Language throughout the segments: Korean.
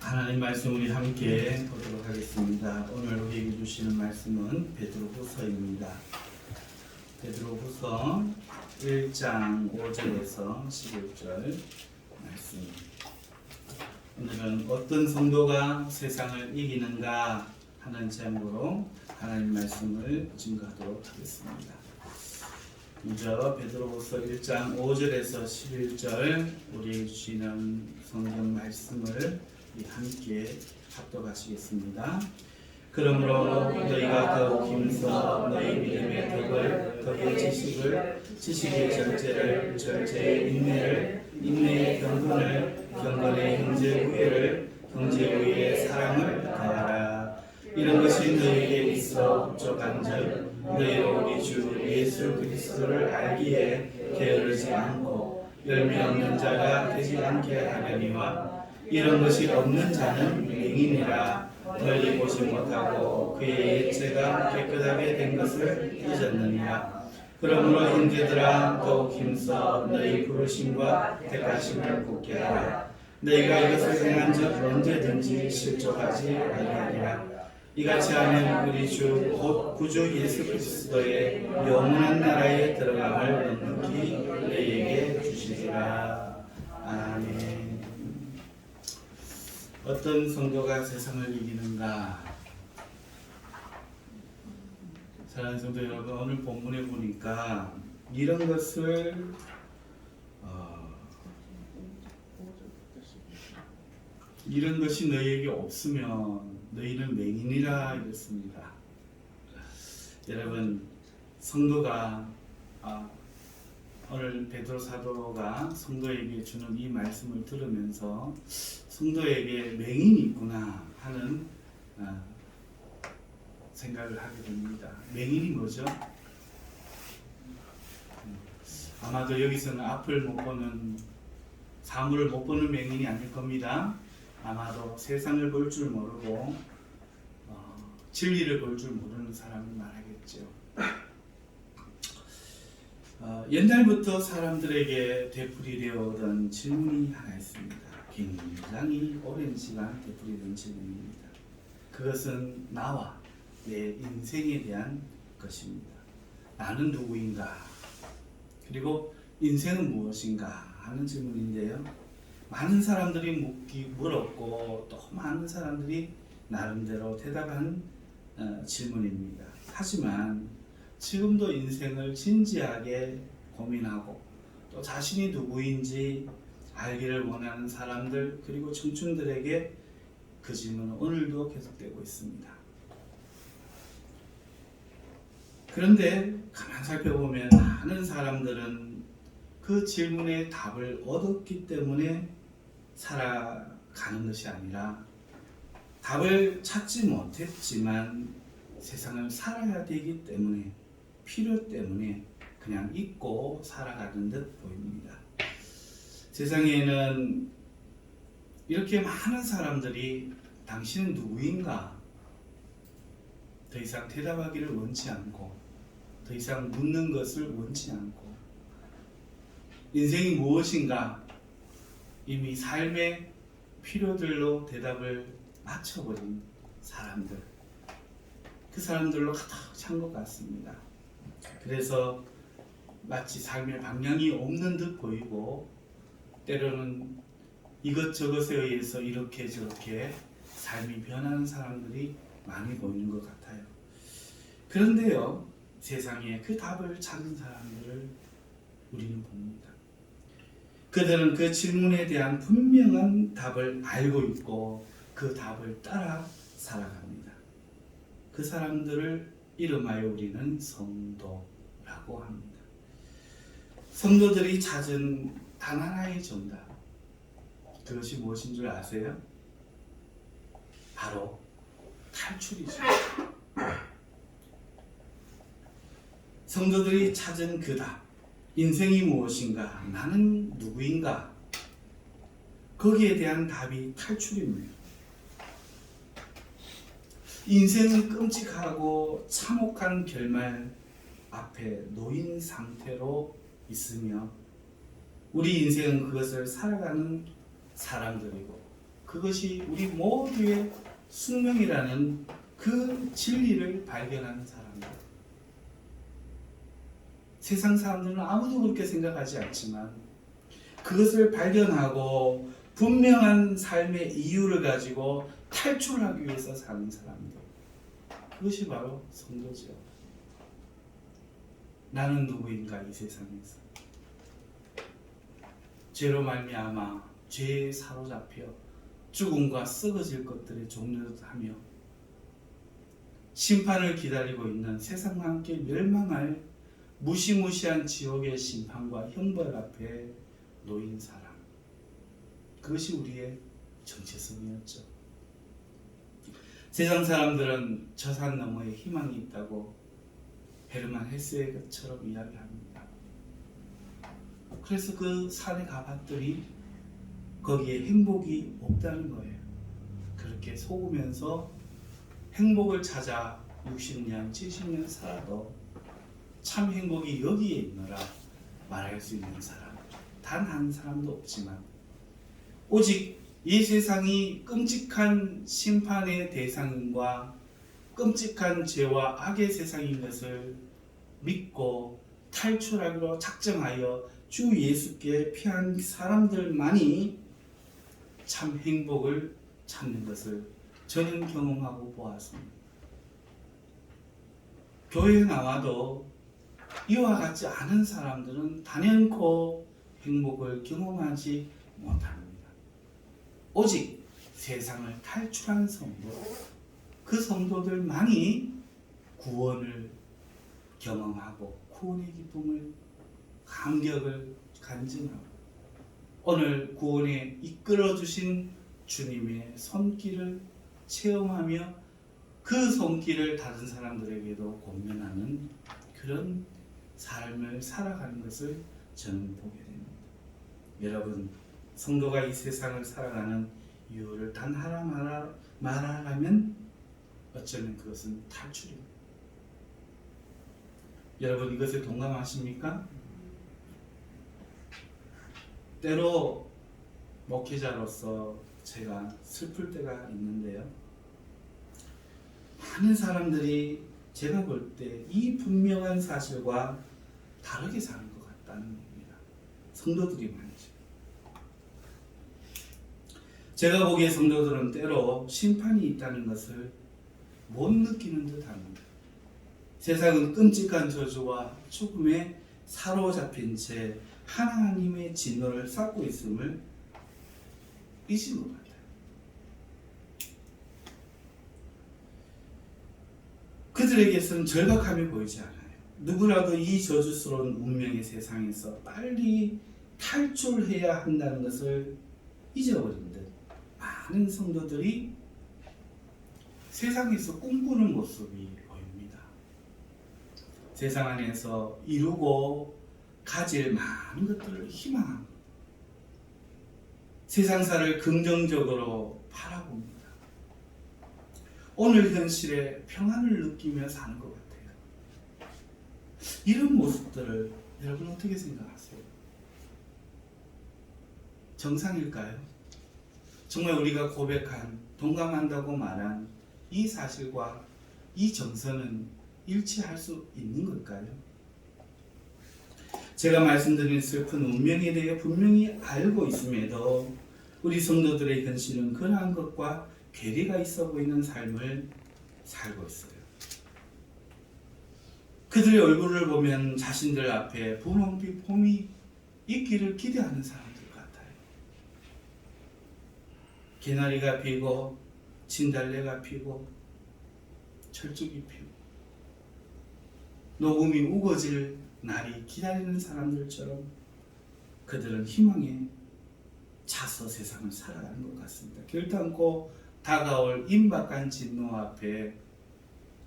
하나님 말씀 우리 함께 보도록 하겠습니다. 오늘 우리에게 주시는 말씀은 베드로후서입니다. 베드로후서 1장 5절에서 11절 말씀. 오늘은 어떤 성도가 세상을 이기는가 하는 제목으로 하나님 말씀을 증거하도록 하겠습니다. 먼저 베드로후서 1장 5절에서 11절 우리에게 주시는 성경 말씀을 함께 합독하시겠습니다. 그러므로 너희가 더욱 힘써 너희 믿음의 덕을 지식의 전제를 전제의 인내의 경건의 형제 우애의 사랑을 더하라. 이런 것이 너희에게 있어 부족한즉 너희로 우리 주 예수 그리스도를 알기에 게으르지 않고 열매 없는 자가 되지 않게 하려니와 이런 것이 없는 자는 맹인이라 널리 보지 못하고 그의 예체가 깨끗하게 된 것을 잊었느니라. 그러므로 형제들아 더욱 힘써 너희 부르심과 택하심을 굳게 하라. 너희가 이것을 행한즉 언제든지 실족하지 아니하리라. 이같이 하면 우리 주 곧 구주 예수 그리스도의 영원한 나라에 들어감을 넉넉히 너희에게 주시리라. 아멘. 어떤 성도가 세상을 이기는가? 사랑하는 성도 여러분, 오늘 본문에 보니까 이런 것을 이런 것이 너희에게 없으면 너희는 맹인이라 이랬습니다. 여러분, 성도가 오늘 베드로 사도가 성도에게 주는 이 말씀을 들으면서 성도에게 맹인이 있구나 하는 생각을 하게 됩니다. 맹인이 뭐죠? 아마도 여기서는 앞을 못 보는, 사물을 못 보는 맹인이 아닐 겁니다. 아마도 세상을 볼 줄 모르고 진리를 볼 줄 모르는 사람을 말하겠죠. 옛날부터 사람들에게 되풀이되어 오던 질문이 하나 있습니다. 굉장히 오랜 시간 되풀이된 질문입니다. 그것은 나와 내 인생에 대한 것입니다. 나는 누구인가? 그리고 인생은 무엇인가? 하는 질문인데요. 많은 사람들이 물었고 또 많은 사람들이 나름대로 대답한 질문입니다. 하지만 지금도 인생을 진지하게 고민하고 또 자신이 누구인지 알기를 원하는 사람들 그리고 청춘들에게 그 질문은 오늘도 계속되고 있습니다. 그런데 가만 살펴보면 많은 사람들은 그 질문에 답을 얻었기 때문에 살아가는 것이 아니라 답을 찾지 못했지만 세상을 살아야 되기 때문에 필요 때문에 그냥 잊고 살아가는 듯 보입니다. 세상에는 이렇게 많은 사람들이 당신은 누구인가? 더 이상 대답하기를 원치 않고 더 이상 묻는 것을 원치 않고 인생이 무엇인가? 이미 삶의 필요들로 대답을 맞춰버린 사람들, 그 사람들로 가득 찬 것 같습니다. 그래서 마치 삶의 방향이 없는 듯 보이고 때로는 이것저것에 의해서 이렇게 저렇게 삶이 변하는 사람들이 많이 보이는 것 같아요. 그런데요, 세상에 그 답을 찾는 사람들을 우리는 봅니다. 그들은 그 질문에 대한 분명한 답을 알고 있고 그 답을 따라 살아갑니다. 그 사람들을 이름하여 우리는 성도라고 합니다. 성도들이 찾은 단 하나의 정답, 그것이 무엇인 줄 아세요? 바로 탈출이죠. 성도들이 찾은 그 답, 인생이 무엇인가, 나는 누구인가, 거기에 대한 답이 탈출입니다. 인생은 끔찍하고 참혹한 결말 앞에 놓인 상태로 있으며 우리 인생은 그것을 살아가는 사람들이고 그것이 우리 모두의 숙명이라는 그 진리를 발견하는 사람들. 세상 사람들은 아무도 그렇게 생각하지 않지만 그것을 발견하고 분명한 삶의 이유를 가지고 탈출하기 위해서 사는 사람들. 그것이 바로 성도죠. 나는 누구인가 이 세상에서. 죄로 말미암아 죄에 사로잡혀 죽음과 썩어질 것들의 종려하며 심판을 기다리고 있는 세상과 함께 멸망할 무시무시한 지옥의 심판과 형벌 앞에 놓인 사람. 그것이 우리의 정체성이었죠. 세상 사람들은 저 산 너머에 희망이 있다고 헤르만 헤세의 것처럼 이야기합니다. 그래서 그 산에 가봤더니 거기에 행복이 없다는 거예요. 그렇게 속으면서 행복을 찾아 60년, 70년 살아도 참 행복이 여기에 있노라 말할 수 있는 사람 단 한 사람도 없지만 오직 이 세상이 끔찍한 심판의 대상과 끔찍한 죄와 악의 세상인 것을 믿고 탈출하기로 작정하여 주 예수께 피한 사람들만이 참 행복을 찾는 것을 저는 경험하고 보았습니다. 교회에 나와도 이와 같지 않은 사람들은 단연코 행복을 경험하지 못합니다. 오직 세상을 탈출한 성도, 그 성도들만이 구원을 경험하고 구원의 기쁨을, 감격을 간증하고 오늘 구원에 이끌어주신 주님의 손길을 체험하며 그 손길을 다른 사람들에게도 공면하는 그런 삶을 살아가는 것을 저는 보게 됩니다. 여러분, 성도가 이 세상을 살아가는 이유를 단 하나 말하라면 어쩌면 그것은 탈출입니다. 여러분, 이것에 동감하십니까? 때로 목회자로서 제가 슬플 때가 있는데요. 많은 사람들이 제가 볼 때 이 분명한 사실과 다르게 사는 것 같다는 겁니다. 성도들이 말이죠. 제가 보기에 성도들은 때로 심판이 있다는 것을 못 느끼는 듯 합니다. 세상은 끔찍한 저주와 죽음에 사로잡힌 채 하나님의 진노를 쌓고 있음을 잊은 것 같아요. 그들에게서는 절박함이 보이지 않아요. 누구라도 이 저주스러운 운명의 세상에서 빨리 탈출해야 한다는 것을 잊어버린 듯 많은 성도들이 세상에서 꿈꾸는 모습이 보입니다. 세상 안에서 이루고 가질 많은 것들을 희망합니다. 세상사를 긍정적으로 바라봅니다. 오늘 현실에 평안을 느끼며 사는 것 같아요. 이런 모습들을 여러분 어떻게 생각하세요? 정상일까요? 정말 우리가 고백한, 동감한다고 말한 이 사실과 이 정서는 일치할 수 있는 걸까요? 제가 말씀드린 슬픈 운명에 대해 분명히 알고 있음에도 우리 성도들의 현실은 그러한 것과 괴리가 있어 보이는 삶을 살고 있어요. 그들의 얼굴을 보면 자신들 앞에 분홍빛 봄이 있기를 기대하는 사람들 같아요. 개나리가 피고 진달래가 피고 철쭉이 피고 녹음이 우거질 날이 기다리는 사람들처럼 그들은 희망에 차서 세상을 살아가는 것 같습니다. 결단코 다가올 임박한 진노 앞에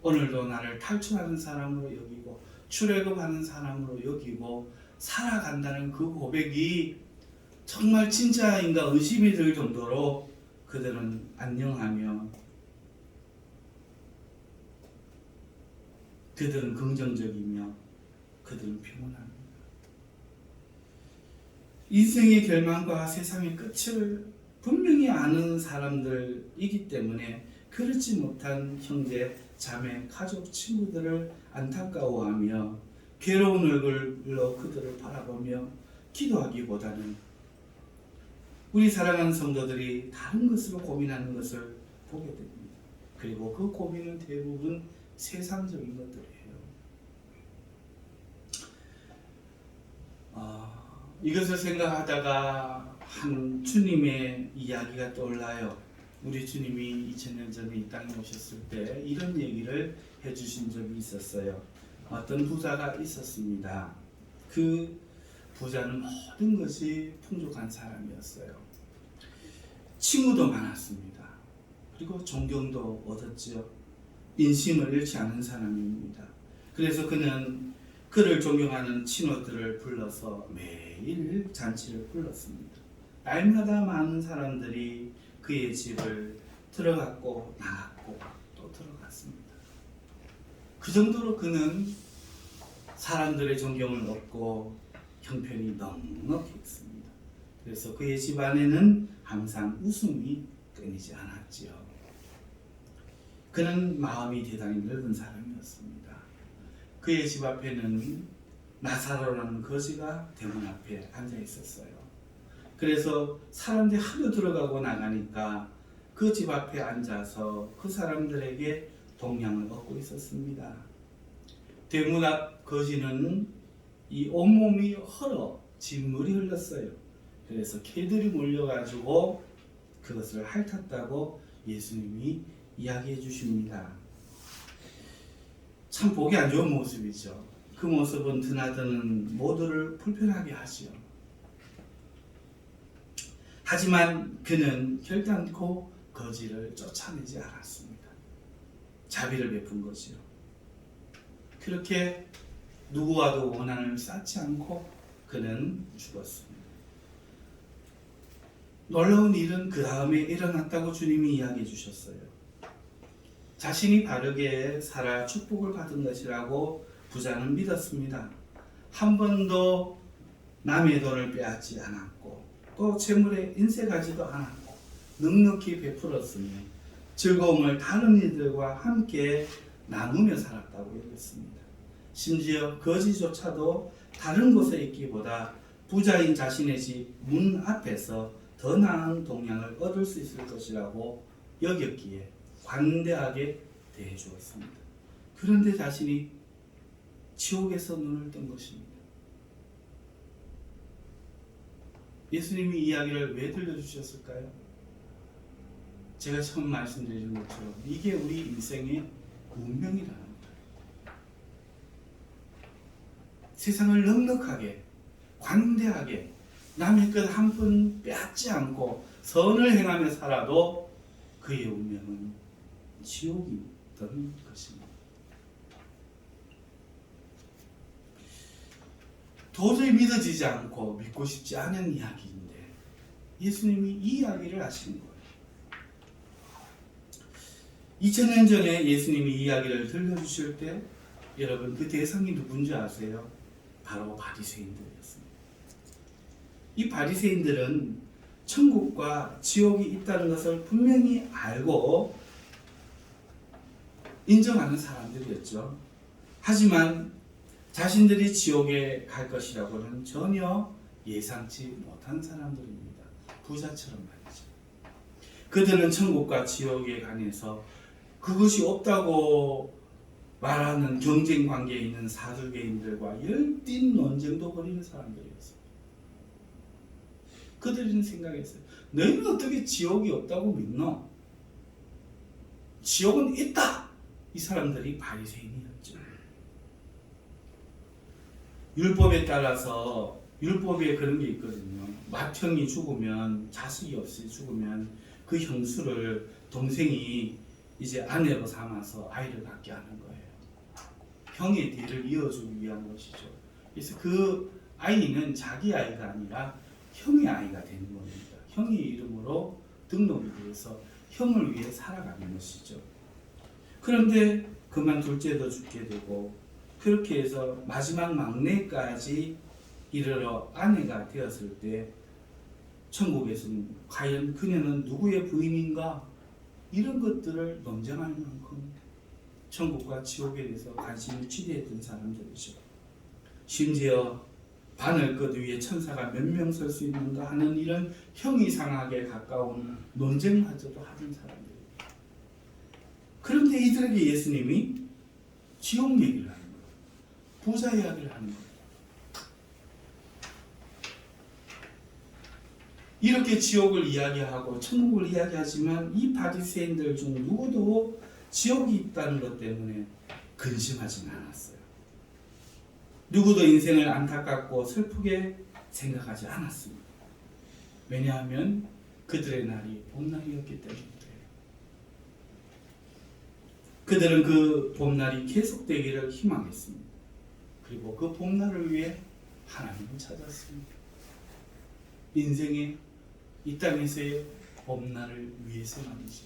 오늘도 나를 탈출하는 사람으로 여기고 출애굽하는 사람으로 여기고 살아간다는 그 고백이 정말 진짜인가 의심이 들 정도로 그들은 안녕하며 그들은 긍정적이며 그들은 평온합니다. 인생의 결말과 세상의 끝을 분명히 아는 사람들이기 때문에 그렇지 못한 형제, 자매, 가족, 친구들을 안타까워하며 괴로운 얼굴로 그들을 바라보며 기도하기보다는 우리 사랑하는 성도들이 다른 것으로 고민하는 것을 보게 됩니다. 그리고 그 고민은 대부분 세상적인 것들이에요. 이것을 생각하다가 한 주님의 이야기가 떠올라요. 우리 주님이 2000년 전에 이 땅에 오셨을 때 이런 얘기를 해주신 적이 있었어요. 어떤 부자가 있었습니다. 그 부자는 모든 것이 풍족한 사람이었어요. 친구도 많았습니다. 그리고 존경도 얻었지요. 인심을 잃지 않은 사람입니다. 그래서 그는 그를 존경하는 친구들을 불러서 매일 잔치를 불렀습니다. 날마다 많은 사람들이 그의 집을 들어갔고 나갔고 또 들어갔습니다. 그 정도로 그는 사람들의 존경을 얻고 형편이 넉넉했습니다. 그래서 그의 집 안에는 항상 웃음이 끊이지 않았지요. 그는 마음이 대단히 넓은 사람이었습니다. 그의 집 앞에는 나사로라는 거지가 대문 앞에 앉아 있었어요. 그래서 사람들이 하도 들어가고 나가니까 그 집 앞에 앉아서 그 사람들에게 동양을 얻고 있었습니다. 대문 앞 거지는 이 온몸이 헐어 진물이 흘렀어요. 그래서 개들이 몰려가지고 그것을 핥았다고 예수님이 이야기해 주십니다. 참 보기 안 좋은 모습이죠. 그 모습은 드나드는 모두를 불편하게 하지요. 하지만 그는 결단코 거지를 쫓아내지 않았습니다. 자비를 베푼 거지요. 그렇게 누구와도 원한을 쌓지 않고 그는 죽었습니다. 놀라운 일은 그 다음에 일어났다고 주님이 이야기해 주셨어요. 자신이 바르게 살아 축복을 받은 것이라고 부자는 믿었습니다. 한 번도 남의 돈을 빼앗지 않았고 또 재물에 인색하지도 않았고 넉넉히 베풀었으며 즐거움을 다른 이들과 함께 나누며 살았다고 여겼습니다. 심지어 거지조차도 다른 곳에 있기보다 부자인 자신의 집 문 앞에서 더 나은 동양을 얻을 수 있을 것이라고 여겼기에 관대하게 대해 주었습니다. 그런데 자신이 지옥에서 눈을 뜬 것입니다. 예수님이 이야기를 왜 들려주셨을까요? 제가 처음 말씀드린 것처럼 이게 우리 인생의 운명이라는 거예요. 세상을 넉넉하게 관대하게 남의 것 한 푼 빼앗지 않고 선을 행하며 살아도 그의 운명은 지옥이던 것입니다. 도저히 믿어지지 않고 믿고 싶지 않은 이야기인데 예수님이 이 이야기를 하신 거예요. 2000년 전에 예수님이 이 이야기를 들려주실 때 여러분 그 대상이 누군지 아세요? 바로 바리새인들이었습니다. 이 바리새인들은 천국과 지옥이 있다는 것을 분명히 알고 인정하는 사람들이었죠. 하지만 자신들이 지옥에 갈 것이라고는 전혀 예상치 못한 사람들입니다. 부자처럼 말이죠. 그들은 천국과 지옥에 관해서 그것이 없다고 말하는 경쟁 관계에 있는 사두개인들과 열띤 논쟁도 벌이는 사람들이었어요. 그들은 생각했어요. 너희는 어떻게 지옥이 없다고 믿노? 지옥은 있다! 이 사람들이 바리새인이었죠. 율법에 따라서 율법에 그런 게 있거든요. 맏형이 죽으면 자식이 없이 죽으면 그 형수를 동생이 이제 아내로 삼아서 아이를 갖게 하는 거예요. 형의 뒤를 이어주기 위한 것이죠. 그래서 그 아이는 자기 아이가 아니라 형의 아이가 되는 겁니다. 형의 이름으로 등록이 돼서 형을 위해 살아가는 것이죠. 그런데 그만 둘째도 죽게 되고 그렇게 해서 마지막 막내까지 이르러 아내가 되었을 때 천국에서는 과연 그녀는 누구의 부인인가? 이런 것들을 논쟁할 만큼 천국과 지옥에 대해서 관심이 취대했던 사람들이죠. 심지어 바늘끝 위에 천사가 몇 명 설 수 있는가 하는 이런 형이상하게 가까운 논쟁마저도 하던 사람들이에요. 그런데 이들에게 예수님이 지옥 얘기를 하는 거예요. 부자 이야기를 하는 거예요. 이렇게 지옥을 이야기하고 천국을 이야기하지만 이 바리새인들 중 누구도 지옥이 있다는 것 때문에 근심하지는 않았어요. 누구도 인생을 안타깝고 슬프게 생각하지 않았습니다. 왜냐하면 그들의 날이 봄날이었기 때문이에요. 그들은 그 봄날이 계속되기를 희망했습니다. 그리고 그 봄날을 위해 하나님을 찾았습니다. 인생의 이 땅에서의 봄날을 위해서 말이죠.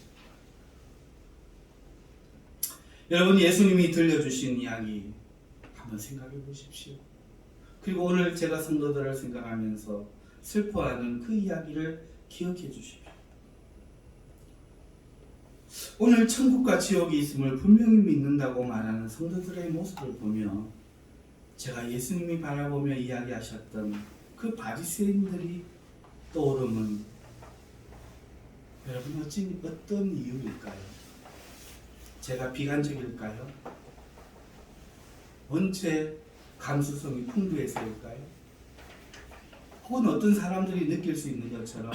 여러분, 예수님이 들려주신 이야기 한번 생각해 보십시오. 그리고 오늘 제가 성도들을 생각하면서 슬퍼하는 그 이야기를 기억해 주십시오. 오늘 천국과 지옥이 있음을 분명히 믿는다고 말하는 성도들의 모습을 보며 제가 예수님이 바라보며 이야기하셨던 그 바리새인들이 떠오르면 여러분 어떤 이유일까요? 제가 비관적일까요? 원체 감수성이 풍부해서일까요? 혹은 어떤 사람들이 느낄 수 있는 것처럼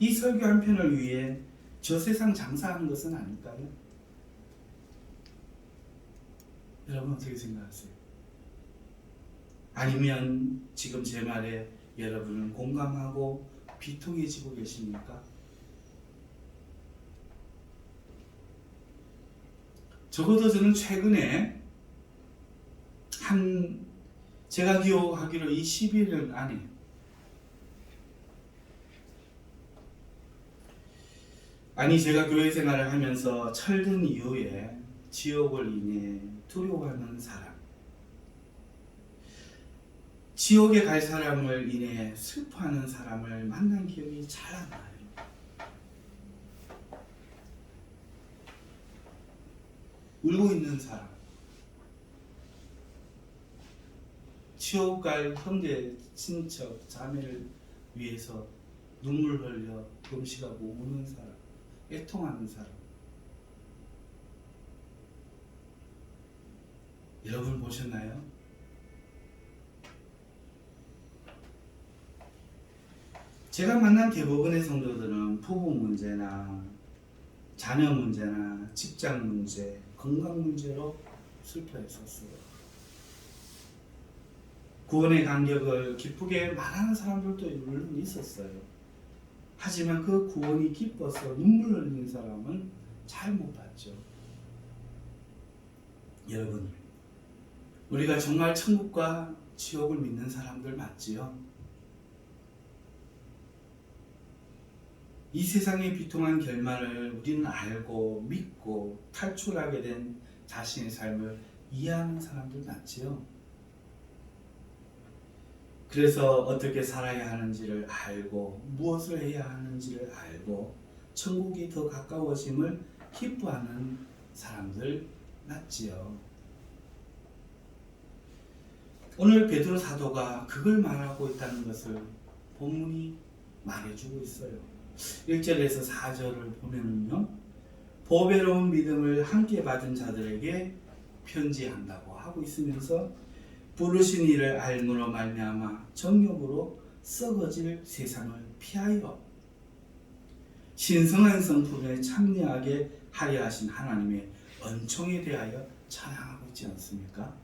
이 설교 한 편을 위해 저 세상 장사하는 것은 아닐까요? 여러분 어떻게 생각하세요? 아니면 지금 제 말에 여러분은 공감하고 비통해지고 계십니까? 적어도 저는 최근에 제가 기억하기로 이 11년 안에 제가 교회 생활을 하면서 철든 이후에 지옥을 인해 두려워하는 사람, 지옥에 갈 사람을 인해 슬퍼하는 사람을 만난 기억이 잘 안 나요. 울고 있는 사람, 지옥 갈 형제, 친척, 자매를 위해서 눈물 흘려 금식하고 우는 사람, 애통하는 사람. 여러분 보셨나요? 제가 만난 대부분의 성도들은 부부 문제나 자녀 문제나 직장 문제, 건강 문제로 슬퍼했었어요. 구원의 간격을 기쁘게 말하는 사람들도 물론 있었어요. 하지만 그 구원이 기뻐서 눈물 흘리는 사람은 잘 못 봤죠. 여러분, 우리가 정말 천국과 지옥을 믿는 사람들 맞지요? 이 세상의 비통한 결말을 우리는 알고 믿고 탈출하게 된 자신의 삶을 이해하는 사람들 맞지요? 그래서 어떻게 살아야 하는지를 알고 무엇을 해야 하는지를 알고 천국이 더 가까워짐을 기뻐하는 사람들 맞지요? 오늘 베드로 사도가 그걸 말하고 있다는 것을 본문이 말해주고 있어요. 1절에서 4절을 보면요, 보배로운 믿음을 함께 받은 자들에게 편지한다고 하고 있으면서 부르신 이를 알므로 말미암아 정욕으로 썩어질 세상을 피하여 신성한 성품에 참여하게 하려 하신 하나님의 은총에 대하여 찬양하고 있지 않습니까?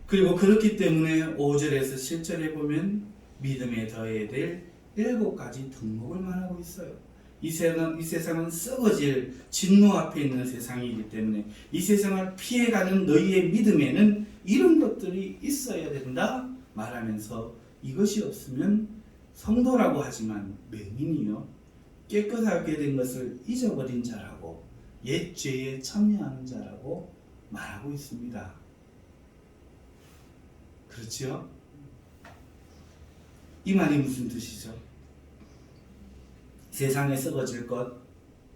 그리고 그렇기 때문에 5절에서 7절에 보면 믿음에 더해야 될 7가지 덕목을 말하고 있어요. 이 세상은 썩어질 진노 앞에 있는 세상이기 때문에 이 세상을 피해가는 너희의 믿음에는 이런 것들이 있어야 된다 말하면서 이것이 없으면 성도라고 하지만 맹인이요 깨끗하게 된 것을 잊어버린 자라고 옛 죄에 참여하는 자라고 말하고 있습니다. 그렇죠? 이 말이 무슨 뜻이죠? 세상에 썩어질 것,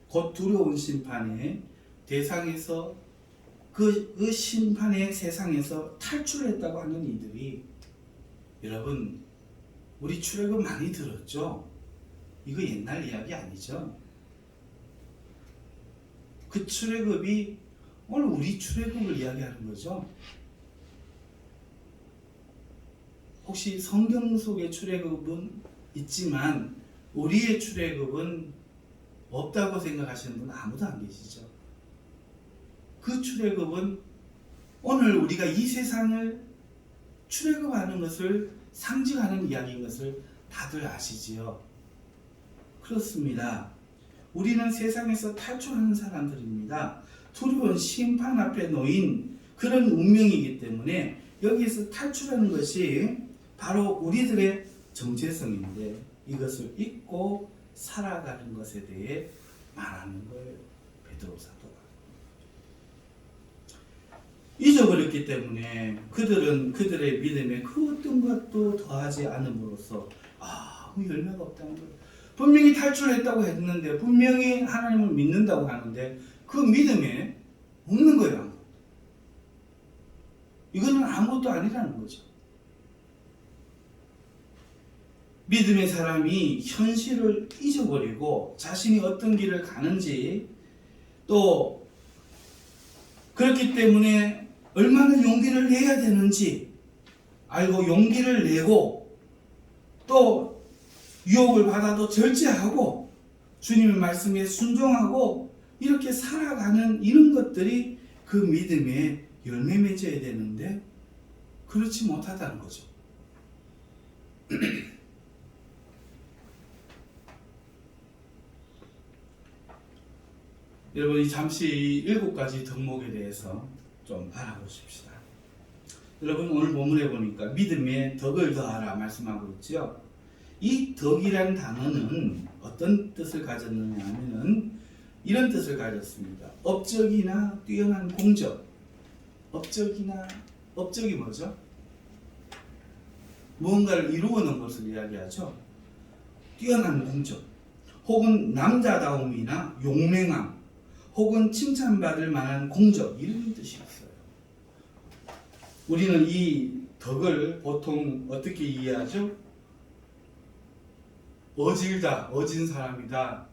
곧 두려운 심판의 대상에서 그 심판의 세상에서 탈출했다고 하는 이들이, 여러분 우리 출애굽 많이 들었죠? 이거 옛날 이야기 아니죠? 그 출애굽이 오늘 우리 출애굽을 이야기하는 거죠. 혹시 성경 속의 출애굽은 있지만 우리의 출애굽은 없다고 생각하시는 분 아무도 안 계시죠? 그 출애굽은 오늘 우리가 이 세상을 출애굽하는 것을 상징하는 이야기인 것을 다들 아시지요? 그렇습니다. 우리는 세상에서 탈출하는 사람들입니다. 두려운 심판 앞에 놓인 그런 운명이기 때문에 여기에서 탈출하는 것이 바로 우리들의 정체성인데, 이것을 잊고 살아가는 것에 대해 말하는 거예요. 베드로 사도가 잊어버렸기 때문에 그들은 그들의 믿음에 그 어떤 것도 더하지 않음으로써 아무 열매가 없다는 거예요. 분명히 탈출했다고 했는데, 분명히 하나님을 믿는다고 하는데 그 믿음에 없는 거예요. 이거는 아무것도 아니라는 거죠. 믿음의 사람이 현실을 잊어버리고 자신이 어떤 길을 가는지, 또 그렇기 때문에 얼마나 용기를 내야 되는지 알고 용기를 내고, 또 유혹을 받아도 절제하고 주님의 말씀에 순종하고 이렇게 살아가는 이런 것들이 그 믿음의 열매 맺어야 되는데 그렇지 못하다는 거죠. 여러분이 잠시 7가지 덕목에 대해서 좀 알아보십시다. 여러분 오늘 본문에 보니까 믿음에 덕을 더하라 말씀하고 있죠. 이 덕이란 단어는 어떤 뜻을 가졌느냐 하면은 이런 뜻을 가졌습니다. 업적이나 뛰어난 공적. 업적이 뭐죠? 무언가를 이루어 놓은 것을 이야기하죠. 뛰어난 공적, 혹은 남자다움이나 용맹함, 혹은 칭찬받을 만한 공적, 이런 뜻이 있어요. 우리는 이 덕을 보통 어떻게 이해하죠? 어질다, 어진 사람이다,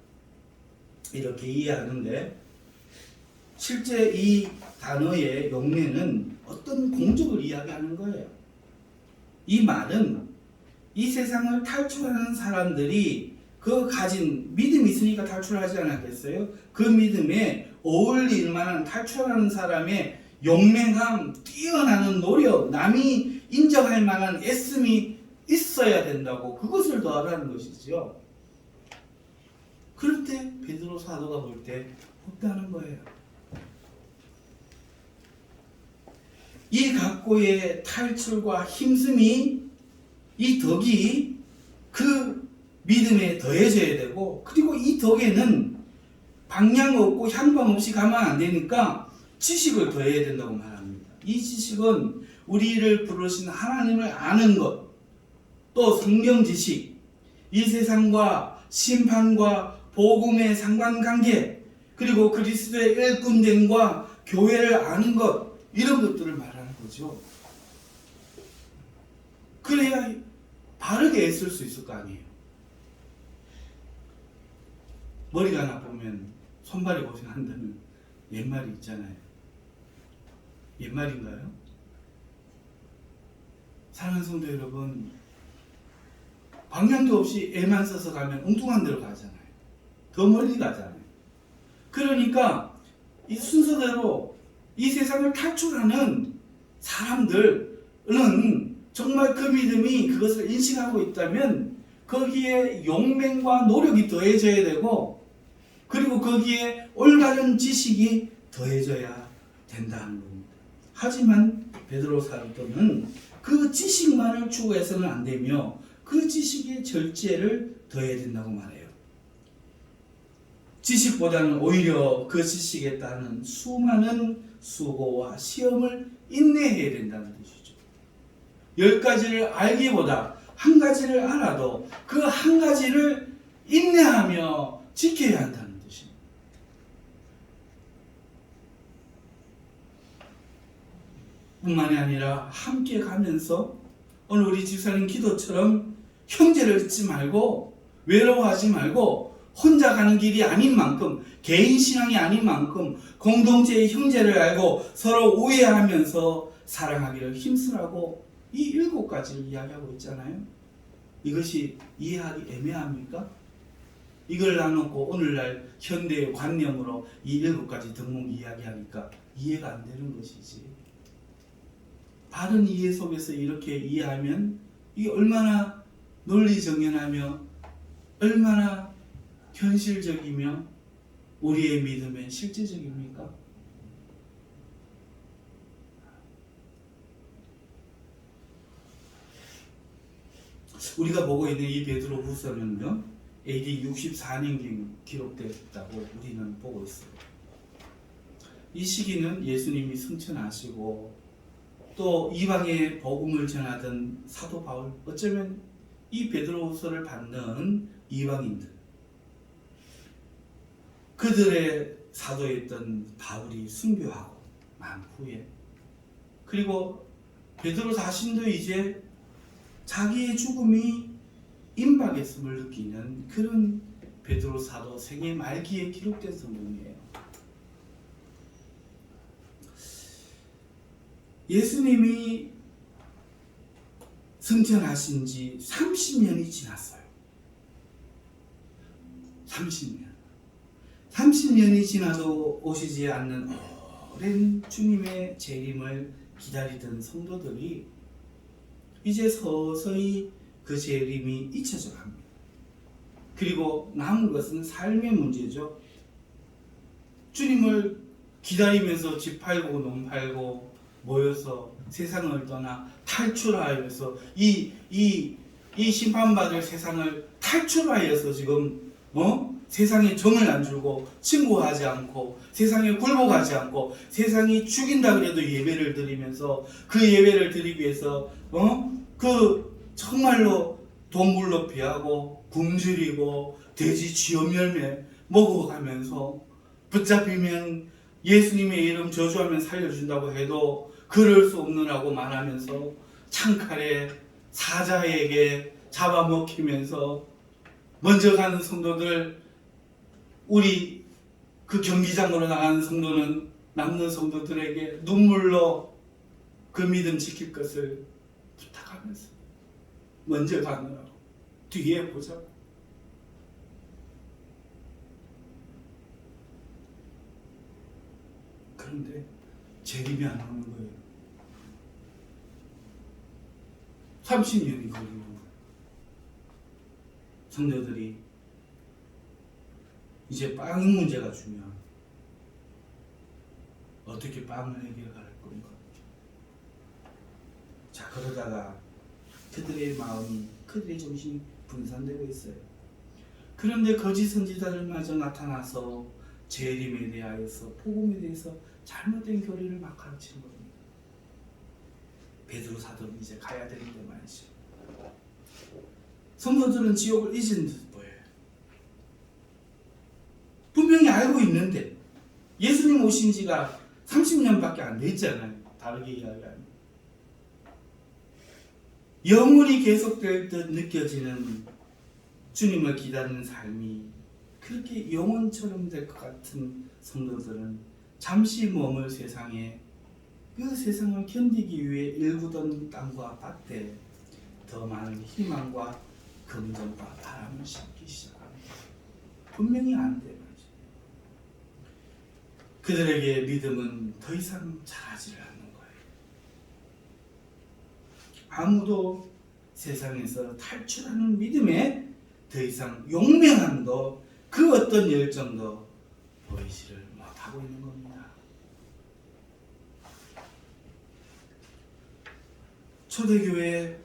이렇게 이해하는데, 실제 이 단어의 용례는 어떤 공적을 이야기하는 거예요. 이 말은 이 세상을 탈출하는 사람들이 그 가진 믿음이 있으니까 탈출하지 않았겠어요? 그 믿음에 어울릴 만한, 탈출하는 사람의 용맹함, 뛰어나는 노력, 남이 인정할 만한 애씀이 있어야 된다고, 그것을 더하라는 것이죠. 그럴 때 베드로 사도가 볼 때 없다는 거예요. 이 각고의 탈출과 힘씀이, 이 덕이 그 믿음에 더해져야 되고, 그리고 이 덕에는 방향 없고 향방 없이 가면 안 되니까 지식을 더해야 된다고 말합니다. 이 지식은 우리를 부르신 하나님을 아는 것, 또 성경 지식, 이 세상과 심판과 복음의 상관관계, 그리고 그리스도의 일꾼됨과 교회를 아는 것, 이런 것들을 말하는 거죠. 그래야 바르게 애쓸 수 있을 거 아니에요. 머리가 나쁘면 손발이 고생한다는 옛말이 있잖아요. 옛말인가요? 사랑하는 성도 여러분, 방향도 없이 애만 써서 가면 엉뚱한 데로 가잖아요. 더 멀리 가잖아요. 그러니까 이 순서대로 이 세상을 탈출하는 사람들은 정말 그 믿음이 그것을 인식하고 있다면 거기에 용맹과 노력이 더해져야 되고, 그리고 거기에 올바른 지식이 더해져야 된다는 겁니다. 하지만 베드로 사도는 그 지식만을 추구해서는 안 되며 그 지식의 절제를 더해야 된다고 말해요. 지식보다는 오히려 그 지식에 따른 수많은 수고와 시험을 인내해야 된다는 뜻이죠. 10가지를 알기보다 한 가지를 알아도 그 한 가지를 인내하며 지켜야 한다는 뜻입니다. 뿐만이 아니라 함께 가면서 오늘 우리 집사님 기도처럼 형제를 잊지 말고 외로워하지 말고 혼자 가는 길이 아닌 만큼 개인 신앙이 아닌 만큼 공동체의 형제를 알고 서로 우애하면서 사랑하기를 힘쓰라고 이 7가지를 이야기하고 있잖아요. 이것이 이해하기 애매합니까? 이걸 나누고 오늘날 현대의 관념으로 이 7가지 덕목 이야기하니까 이해가 안 되는 것이지. 바른 이해 속에서 이렇게 이해하면 이게 얼마나 논리정연하며 얼마나 현실적이며 우리의 믿음에 실제적입니까? 우리가 보고 있는 이 베드로후서는요, AD 64년경 기록됐다고 우리는 보고 있어요. 이 시기는 예수님이 승천하시고 또 이방의 복음을 전하던 사도 바울, 어쩌면 이 베드로후서를 받는 이방인들, 그들의 사도였던 바울이 순교하고 난 후에, 그리고 베드로 자신도 이제 자기의 죽음이 임박했음을 느끼는 그런 베드로 사도 생애 말기에 기록된 성경이에요. 예수님이 승천하신 지 30년이 지났어요. 30년이 지나도 오시지 않는 오랜 주님의 재림을 기다리던 성도들이 이제 서서히 그 재림이 잊혀져 갑니다. 그리고 남은 것은 삶의 문제죠. 주님을 기다리면서 집 팔고 논 팔고 모여서 세상을 떠나 탈출하여서 이 심판받을 세상을 탈출하여서 지금 세상에 정을 안 주고 친구하지 않고 세상에 굴복하지 않고 세상이 죽인다 그래도 예배를 드리면서 그 예배를 드리기 위해서 그 정말로 동물로 피하고 굶주리고 돼지 쥐염 열매 먹어가면서 붙잡히면 예수님의 이름 저주하면 살려준다고 해도 그럴 수 없느라고 말하면서 창칼에 사자에게 잡아먹히면서 먼저 가는 성도들, 우리 그 경기장으로 나가는 성도는 남는 성도들에게 눈물로 그 믿음 지킬 것을 부탁하면서 먼저 가느라고 뒤에 보자고. 그런데 재림이 안 오는 거예요. 30년이 걸리는 거예요. 성도들이 이제 빵 문제가 중요한, 어떻게 빵을 해결할 건가. 자, 그러다가 그들의 마음이, 그들의 정신이 분산되고 있어요. 그런데 거짓 선지자들마저 나타나서 재림에 대하여서, 복음에 대해서 잘못된 교리를 막 가르치는 겁니다. 베드로 사도는 이제 가야 되는데 말이죠. 성도들은 지옥을 잊은 듯 보여요. 분명히 알고 있는데 예수님 오신 지가 30년밖에 안 됐잖아요. 다르게 이야기하면 영원히 계속될 듯 느껴지는 주님을 기다리는 삶이 그렇게 영혼처럼 될 것 같은 성도들은 잠시 머물 세상에, 그 세상을 견디기 위해 일구던 땅과 밭에 더 많은 희망과 긍정과 바람을 심기 시작합니다. 분명히 안 돼. 그들에게 믿음은 더 이상 자라지를 않는 거예요. 아무도 세상에서 탈출하는 믿음에 더 이상 용맹함도 그 어떤 열정도 보이지를 못하고 있는 겁니다. 초대교회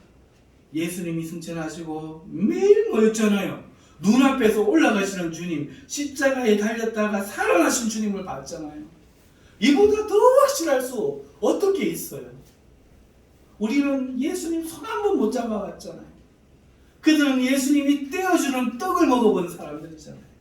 예수님이 승천하시고 매일 모였잖아요. 눈앞에서 올라가시는 주님, 십자가에 달렸다가 살아나신 주님을 봤잖아요. 이보다 더 확실할 수 어떻게 있어요? 우리는 예수님 손 한 번 못 잡아봤잖아요. 그들은 예수님이 떼어주는 떡을 먹어본 사람들이잖아요.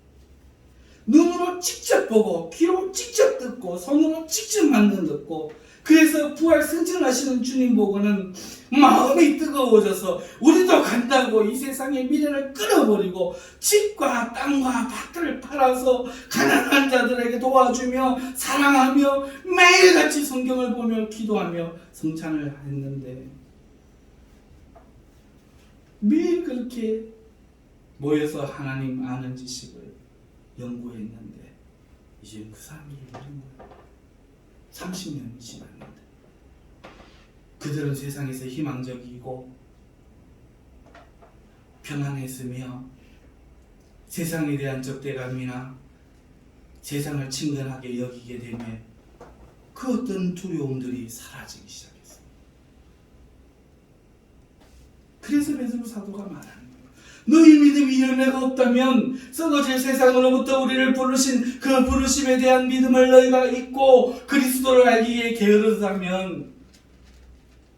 눈으로 직접 보고 귀로 직접 듣고 손으로 직접 만졌고, 그래서 부활 승천하시는 주님 보고는 마음이 뜨거워져서 우리도 간다고 이 세상의 미래를 끊어버리고 집과 땅과 밭을 팔아서 가난한 자들에게 도와주며 사랑하며 매일같이 성경을 보며 기도하며 성찬을 했는데, 매일 그렇게 모여서 하나님 아는 지식을 연구했는데 이제 그 사람들이 버린 거예요. 30년이 지났는데 그들은 세상에서 희망적이고 평안했으며 세상에 대한 적대감이나 세상을 친근하게 여기게 되며 그 어떤 두려움들이 사라지기 시작했어요. 그래서 베드로 사도가 말하는 거예요. 너희 믿음이 열매가 없다면 썩어질 세상으로부터 우리를 부르신 그 부르심에 대한 믿음을 너희가 잊고 그리스도를 알기에 게으르다면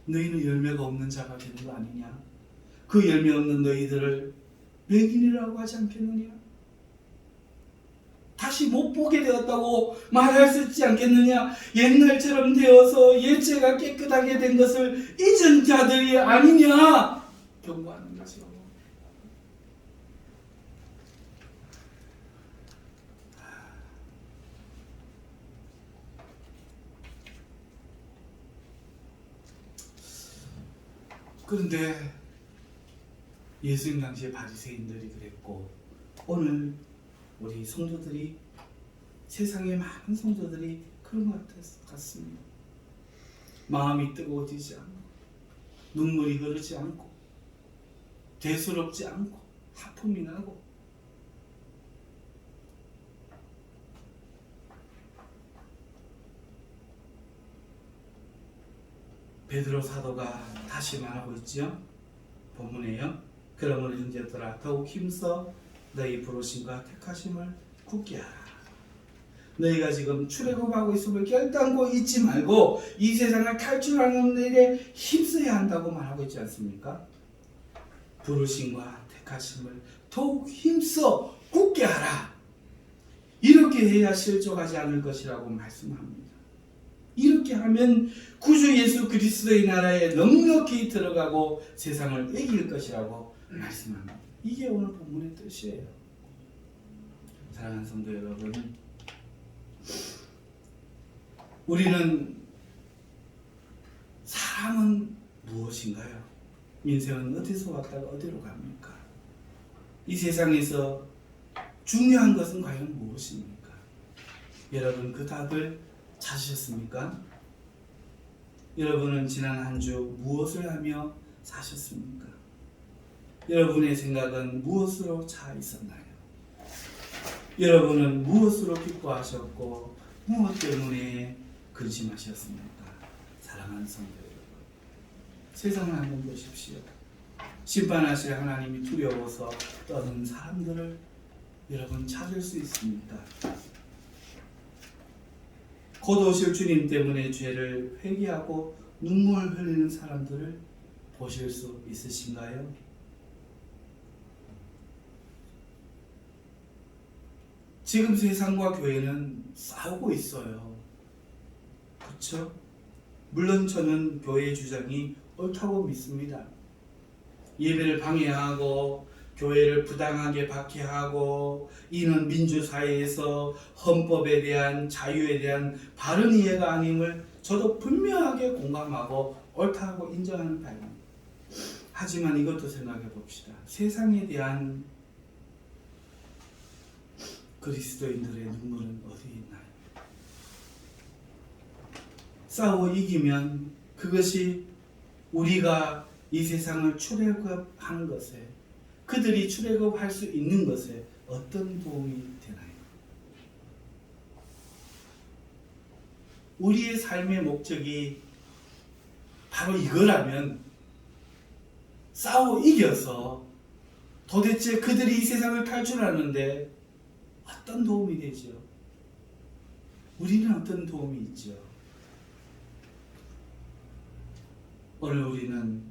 너희는 열매가 없는 자가 되는 거 아니냐? 그 열매 없는 너희들을 맹인이라고 하지 않겠느냐? 다시 못 보게 되었다고 말할 수 있지 않겠느냐? 옛날처럼 되어서 옛죄가 깨끗하게 된 것을 잊은 자들이 아니냐? 경고하는 거죠. 그런데 예수님 당시에 바리새인들이 그랬고, 오늘 우리 성도들이, 세상의 많은 성도들이 그런 것 같습니다. 마음이 뜨거워지지 않고 눈물이 흐르지 않고 대수롭지 않고 하품이 나고 베드로 사도가 다시 말하고 있죠. 본문에요. 그러므로 형제들아 더욱 힘써 너희 부르심과 택하심을 굳게 하라. 너희가 지금 출애굽하고 있음을 결단코 잊지 말고 이 세상을 탈출하는 일에 힘써야 한다고 말하고 있지 않습니까? 부르심과 택하심을 더욱 힘써 굳게 하라. 이렇게 해야 실족하지 않을 것이라고 말씀합니다. 이렇게 하면 구주 예수 그리스도의 나라에 넉넉히 들어가고 세상을 이길 것이라고 말씀합니다. 이게 오늘 본문의 뜻이에요. 사랑하는 성도 여러분, 우리는 사람은 무엇인가요? 인생은 어디서 왔다가 어디로 갑니까? 이 세상에서 중요한 것은 과연 무엇입니까? 여러분 그 답을 찾으셨습니까? 여러분은 지난 한 주 무엇을 하며 사셨습니까? 여러분의 생각은 무엇으로 차 있었나요? 여러분은 무엇으로 기뻐하셨고 무엇 때문에 근심하셨습니까? 사랑하는 성도 여러분, 세상을 한번 보십시오. 심판하실 하나님이 두려워서 떠는 사람들을 여러분 찾을 수 있습니다. 곧 오실 주님 때문에 죄를 회개하고 눈물 흘리는 사람들을 보실 수 있으신가요? 지금 세상과 교회는 싸우고 있어요. 그렇죠? 물론 저는 교회의 주장이 옳다고 믿습니다. 예배를 방해하고 교회를 부당하게 박해하고, 이는 민주사회에서 헌법에 대한 자유에 대한 바른 이해가 아님을 저도 분명하게 공감하고 옳다고 인정하는 바입니다. 하지만 이것도 생각해 봅시다. 세상에 대한 그리스도인들의 눈물은 어디 있나요? 싸워 이기면 그것이 우리가 이 세상을 출애굽하는 것에, 그들이 출애굽할 수 있는 것에 어떤 도움이 되나요? 우리의 삶의 목적이 바로 이거라면 싸워 이겨서 도대체 그들이 이 세상을 탈출하는데 어떤 도움이 되죠? 우리는 어떤 도움이 있죠? 오늘 우리는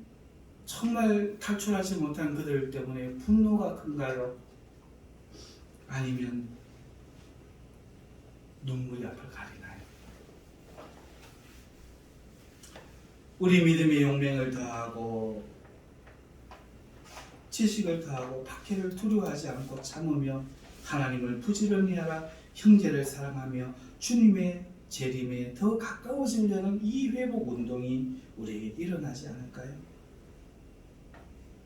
정말 탈출하지 못한 그들 때문에 분노가 큰가요? 아니면 눈물이 앞을 가리나요? 우리 믿음의 용맹을 더하고 지식을 더하고 박해를 두려워하지 않고 참으며 하나님을 부지런히 하라, 형제를 사랑하며 주님의 재림에 더 가까워지려는 이 회복 운동이 우리에게 일어나지 않을까요?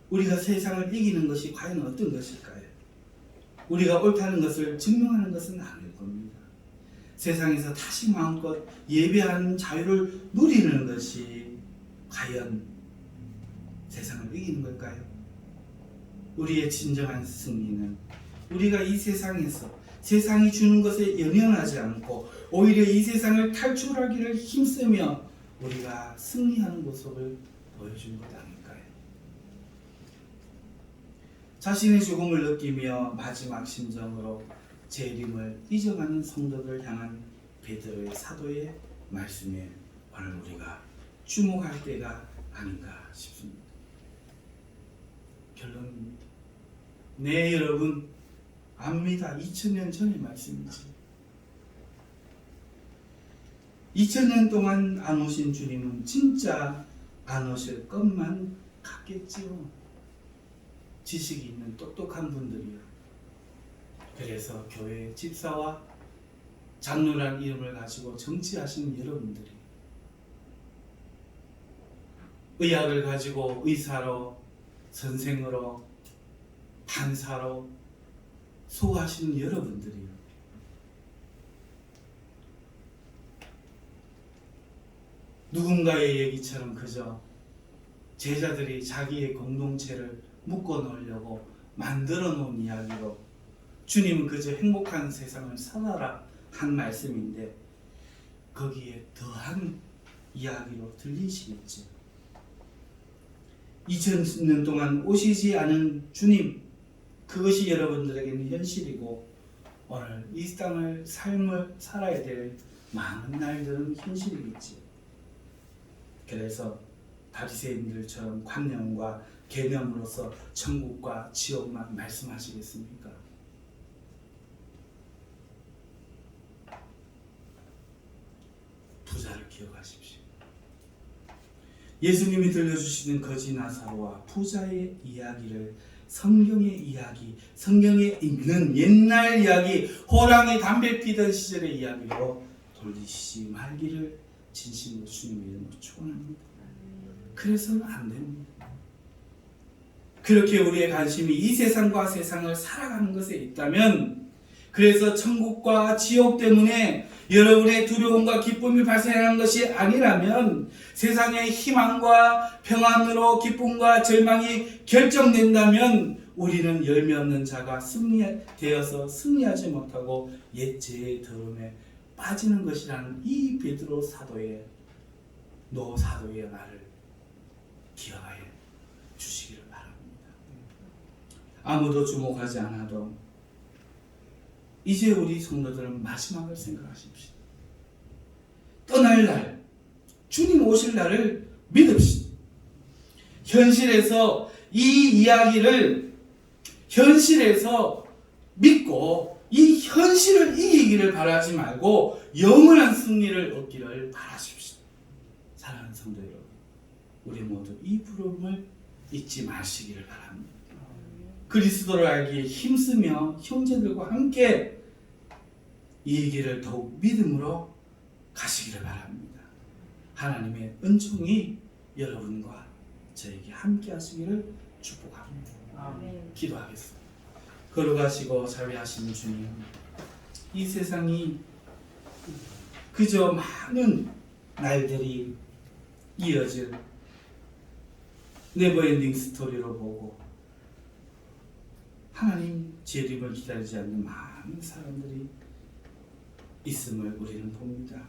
우리가 세상을 이기는 것이 과연 어떤 것일까요? 우리가 옳다는 것을 증명하는 것은 아닐 겁니다. 세상에서 다시 마음껏 예배하는 자유를 누리는 것이 과연 세상을 이기는 걸까요? 우리의 진정한 승리는 우리가 이 세상에서 세상이 주는 것에 연연하지 않고 오히려 이 세상을 탈출하기를 힘쓰며 우리가 승리하는 모습을 보여주는 것 아닐까요? 자신의 죽음을 느끼며 마지막 심정으로 재림을 잊어가는 성도들 향한 베드로의 사도의 말씀에 오늘 우리가 주목할 때가 아닌가 싶습니다. 결론입니다. 네, 여러분 압니다. 2000년 전의 말씀이지. 2000년 동안 안 오신 주님은 진짜 안 오실 것만 같겠지요. 지식이 있는 똑똑한 분들이요. 그래서 교회 집사와 장로란 이름을 가지고 정치하시는 여러분들이 의학을 가지고 의사로, 선생으로, 판사로 수고하시는 여러분들이요. 누군가의 얘기처럼 그저 제자들이 자기의 공동체를 묶어 놓으려고 만들어 놓은 이야기로 주님은 그저 행복한 세상을 살아라 한 말씀인데 거기에 더한 이야기로 들리시겠죠. 2000년 동안 오시지 않은 주님, 그것이 여러분들에게는 현실이고 오늘 이 땅을 삶을 살아야 될 많은 날들은 현실이겠지. 그래서 바리새인들처럼 관념과 개념으로서 천국과 지옥만 말씀하시겠습니까? 부자를 기억하십시오. 예수님이 들려주시는 거지 나사로와 부자의 이야기를 성경의 이야기, 성경에 있는 옛날 이야기, 호랑이 담배 피던 시절의 이야기로 돌리시지 말기를 진심으로 주님의 이름으로 축원합니다. 그래서는 안 됩니다. 그렇게 우리의 관심이 이 세상과 세상을 살아가는 것에 있다면, 그래서 천국과 지옥 때문에 여러분의 두려움과 기쁨이 발생하는 것이 아니라면, 세상의 희망과 평안으로 기쁨과 절망이 결정된다면 우리는 열매 없는 자가 되어서 승리하지 못하고 옛 죄의 더러움에 빠지는 것이라는 이 베드로 사도의 노 사도의 말을 기억하여 주시기를 바랍니다. 아무도 주목하지 않아도 이제 우리 성도들은 마지막을 생각하십시오. 떠날 날, 주님 오실 날을 믿읍시다. 현실에서 이 이야기를 현실에서 믿고 이 현실을 이기기를 바라지 말고 영원한 승리를 얻기를 바라십시오. 사랑하는 성도 여러분, 우리 모두 이 부름을 잊지 마시기를 바랍니다. 그리스도를 알기에 힘쓰며 형제들과 함께 이 길을 더욱 믿음으로 가시기를 바랍니다. 하나님의 은총이 여러분과 저에게 함께 하시기를 축복합니다. 기도하겠습니다. 걸어가시고 자비하시는 주님, 이 세상이 그저 많은 날들이 이어질 네버엔딩 스토리로 보고 하나님 재림을 기다리지 않는 많은 사람들이 있음을 우리는 봅니다.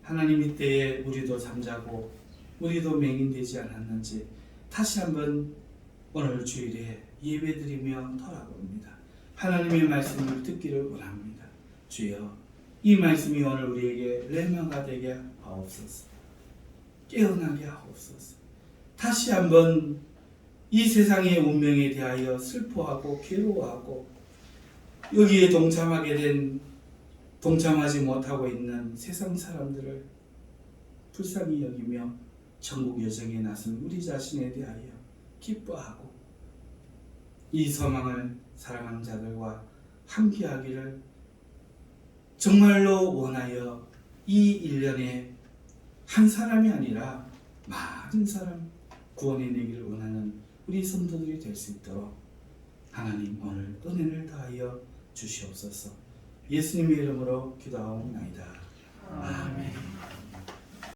하나님 이때에 우리도 잠자고 우리도 맹인되지 않았는지 다시 한번 오늘 주일에 예배드리며 돌아봅니다. 하나님의 말씀을 듣기를 원합니다. 주여, 이 말씀이 오늘 우리에게 레마가 되게 하옵소서. 깨어나게 하옵소서. 다시 한번 이 세상의 운명에 대하여 슬퍼하고 괴로워하고 여기에 동참하지 못하고 있는 세상 사람들을 불쌍히 여기며 천국 여정에 나선 우리 자신에 대하여 기뻐하고 이 소망을 사랑하는 자들과 함께하기를 정말로 원하여 이 1년에 한 사람이 아니라 많은 사람 구원해 내기를 원하는 우리 성도들이 될 수 있도록 하나님 오늘 은혜를 다하여 주시옵소서. 예수님의 이름으로 기도하옵나이다. 아멘.